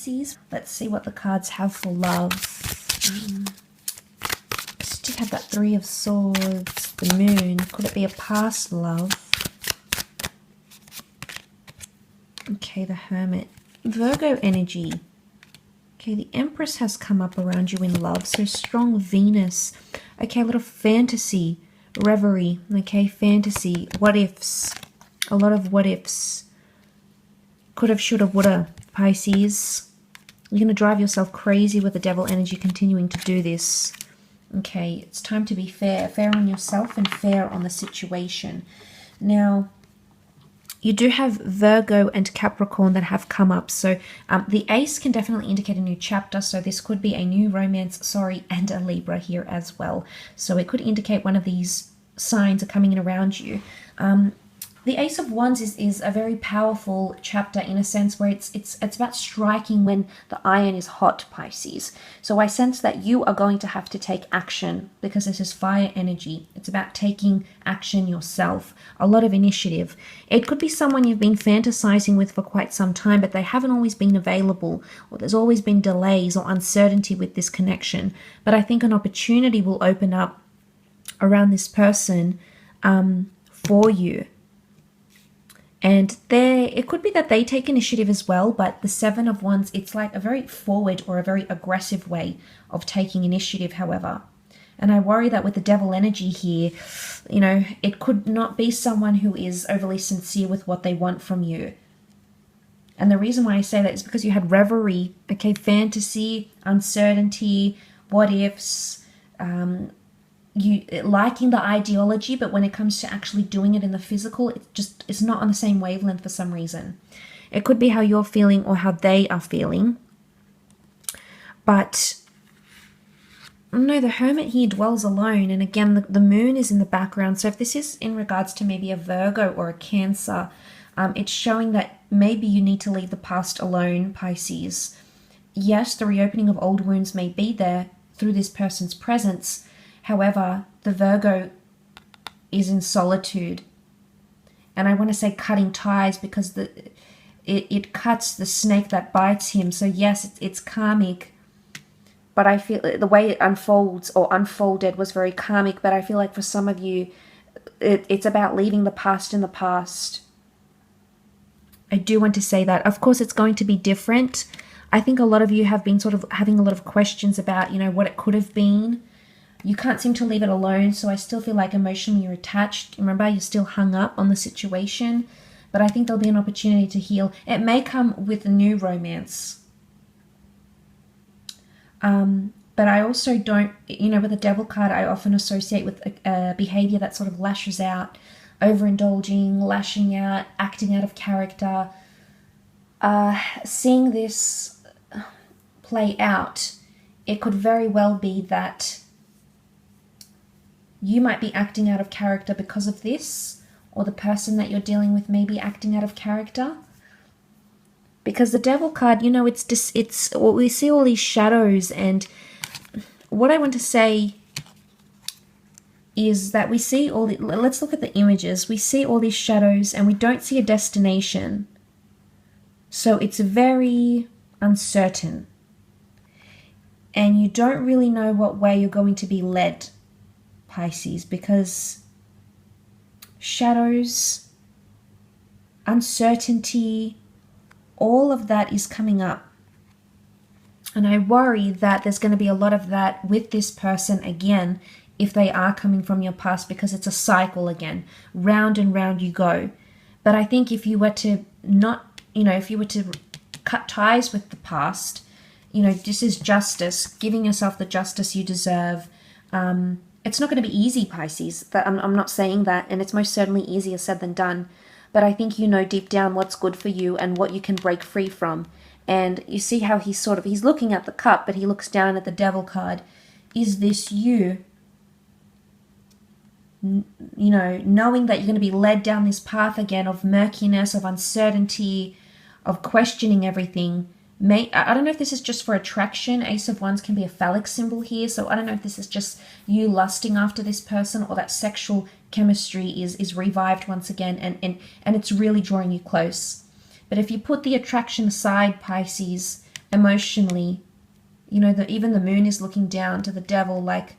Pisces. Let's see what the cards have for love. Just have that Three of Swords, the Moon. Could it be a past love? Okay, the Hermit. Virgo energy. Okay, the Empress has come up around you in love. So strong Venus. Okay, a lot of fantasy, reverie. Okay, fantasy, what ifs. A lot of what ifs. Could have, should have, would have. Pisces. You're going to drive yourself crazy with the Devil energy continuing to do this. Okay, it's time to be fair. Fair on yourself and fair on the situation. Now, you do have Virgo and Capricorn that have come up. So the Ace can definitely indicate a new chapter. So this could be a new romance, and a Libra here as well. So it could indicate one of these signs are coming in around you. The Ace of Wands is a very powerful chapter in a sense where it's about striking when the iron is hot, Pisces. So I sense that you are going to have to take action because this is fire energy. It's about taking action yourself, a lot of initiative. It could be someone you've been fantasizing with for quite some time, but they haven't always been available, or there's always been delays or uncertainty with this connection. But I think an opportunity will open up around this person for you. And it could be that they take initiative as well, but the Seven of Wands, it's like a very forward or a very aggressive way of taking initiative, however. And I worry that with the Devil energy here, you know, it could not be someone who is overly sincere with what they want from you. And the reason why I say that is because you had reverie, okay, fantasy, uncertainty, what ifs, you liking the ideology, but when it comes to actually doing it in the physical, it's not on the same wavelength for some reason. It could be how you're feeling or how they are feeling. But no, the Hermit here dwells alone. And again, the moon is in the background. So if this is in regards to maybe a Virgo or a Cancer, it's showing that maybe you need to leave the past alone, Pisces. Yes, the reopening of old wounds may be there through this person's presence. However, the Virgo is in solitude. And I want to say cutting ties because it cuts the snake that bites him. So yes, it's karmic. But I feel the way it unfolds or unfolded was very karmic. But I feel like for some of you, it's about leaving the past in the past. I do want to say that. Of course, it's going to be different. I think a lot of you have been sort of having a lot of questions about, you know, what it could have been. You can't seem to leave it alone, so I still feel like emotionally you're attached. Remember, you're still hung up on the situation, but I think there'll be an opportunity to heal. It may come with a new romance. But I also don't, you know, with the Devil card, I often associate with a behavior that sort of lashes out, overindulging, lashing out, acting out of character. Seeing this play out, it could very well be that you might be acting out of character because of this, or the person that you're dealing with may be acting out of character. Because the Devil card, you know, it's we see all these shadows, and what I want to say is that we see all the, let's look at the images. We see all these shadows and we don't see a destination. So it's very uncertain. And you don't really know what way you're going to be led, Pisces, because shadows, uncertainty, all of that is coming up. And I worry that there's going to be a lot of that with this person again, if they are coming from your past, because it's a cycle again. Round and round you go. But I think if you were to not, you know, if you were to cut ties with the past, you know, this is justice, giving yourself the justice you deserve. It's not going to be easy, Pisces. I'm not saying that, and it's most certainly easier said than done. But I think you know deep down what's good for you and what you can break free from. And you see how he's looking at the cup, but he looks down at the Devil card. Is this you? You know, knowing that you're going to be led down this path again of murkiness, of uncertainty, of questioning everything. I don't know if this is just for attraction. Ace of Wands can be a phallic symbol here. So I don't know if this is just you lusting after this person, or that sexual chemistry is revived once again, and it's really drawing you close. But if you put the attraction aside, Pisces, emotionally. You know, even the moon is looking down to the devil. Like,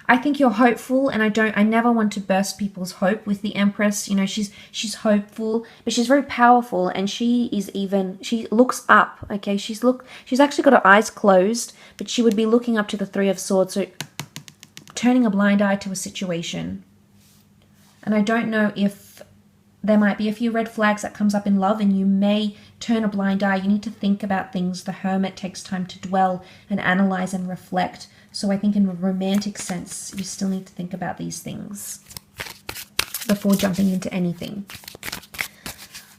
I think you're hopeful, and I never want to burst people's hope with the Empress. You know, she's hopeful, but she's very powerful, and she looks up, okay? She's actually got her eyes closed, but she would be looking up to the Three of Swords, so turning a blind eye to a situation. And I don't know if there might be a few red flags that comes up in love, and you may turn a blind eye. You need to think about things. The Hermit takes time to dwell and analyze and reflect. So I think in a romantic sense, you still need to think about these things before jumping into anything.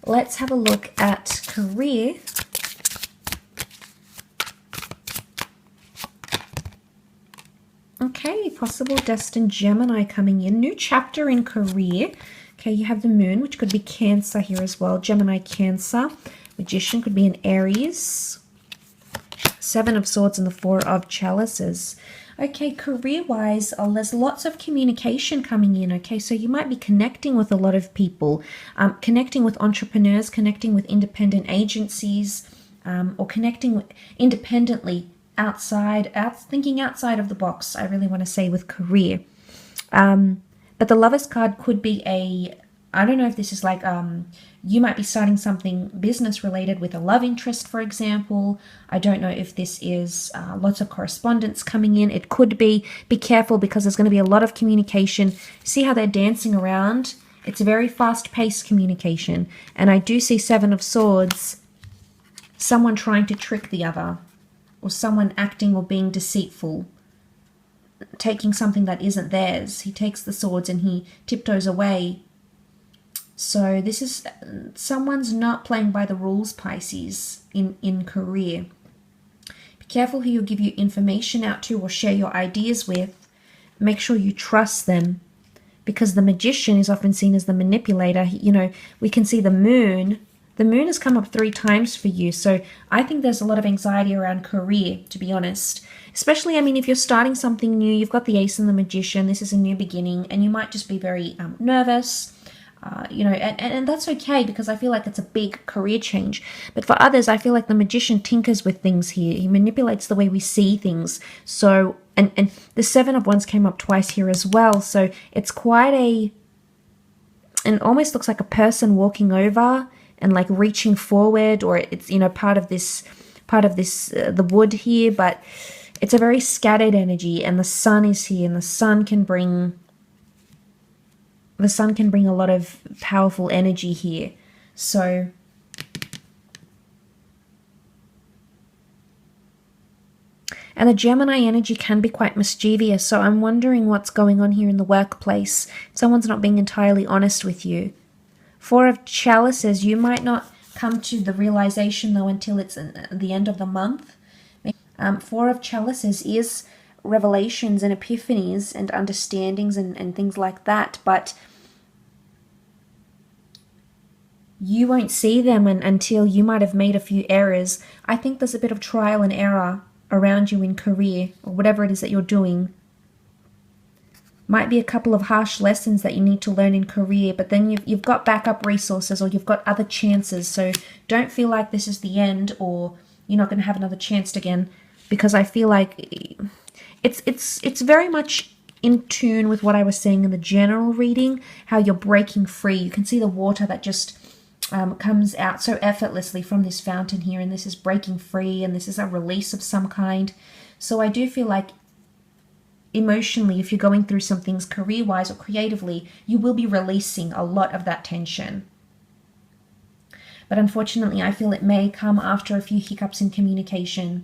Let's have a look at career. Okay, possible destined Gemini coming in. New chapter in career. Okay, you have the moon, which could be Cancer here as well. Gemini, Cancer. Magician could be an Aries. Seven of Swords and the Four of Chalices. Okay, career-wise, there's lots of communication coming in, okay? So you might be connecting with a lot of people, connecting with entrepreneurs, connecting with independent agencies, or connecting independently thinking outside of the box, I really want to say, with career. But the Lovers card could be I don't know if this is like, you might be starting something business related with a love interest, for example. I don't know if this is lots of correspondence coming in. It could be careful, because there's going to be a lot of communication. See how they're dancing around? It's a very fast-paced communication. And I do see Seven of Swords, someone trying to trick the other, or someone acting or being deceitful, taking something that isn't theirs. He takes the swords and he tiptoes away. So this is, someone's not playing by the rules, Pisces, in career. Be careful who you give your information out to or share your ideas with. Make sure you trust them, because the Magician is often seen as the manipulator. You know, we can see the moon. The moon has come up 3 times for you. So I think there's a lot of anxiety around career, to be honest. Especially, I mean, if you're starting something new, you've got the Ace and the Magician. This is a new beginning, and you might just be very nervous. You know, and that's okay, because I feel like it's a big career change. But for others, I feel like the Magician tinkers with things here. He manipulates the way we see things. So, and the Seven of Wands came up twice here as well. So it's quite it almost looks like a person walking over and like reaching forward, or it's, you know, part of this, the wood here. But it's a very scattered energy, and the sun is here, and the sun can bring a lot of powerful energy here. So and the Gemini energy can be quite mischievous. So I'm wondering what's going on here in the workplace. Someone's not being entirely honest with you. Four of Chalices, you might not come to the realization though until it's at the end of the month. Four of Chalices is revelations and epiphanies and understandings and things like that, but you won't see them until you might have made a few errors. I think there's a bit of trial and error around you in career, or whatever it is that you're doing. Might be a couple of harsh lessons that you need to learn in career, but then you've got backup resources, or you've got other chances. So don't feel like this is the end, or you're not going to have another chance again, because I feel like it's very much in tune with what I was saying in the general reading, how you're breaking free. You can see the water that just comes out so effortlessly from this fountain here, and this is breaking free, and this is a release of some kind. So I do feel like emotionally, if you're going through some things career-wise or creatively, you will be releasing a lot of that tension. But unfortunately, I feel it may come after a few hiccups in communication.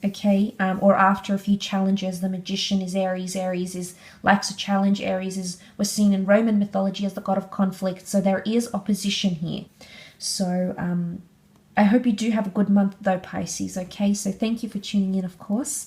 Okay, or after a few challenges. The Magician is Aries. Aries likes a challenge. Aries was seen in Roman mythology as the god of conflict. So there is opposition here. So I hope you do have a good month though, Pisces. Okay, so thank you for tuning in, of course.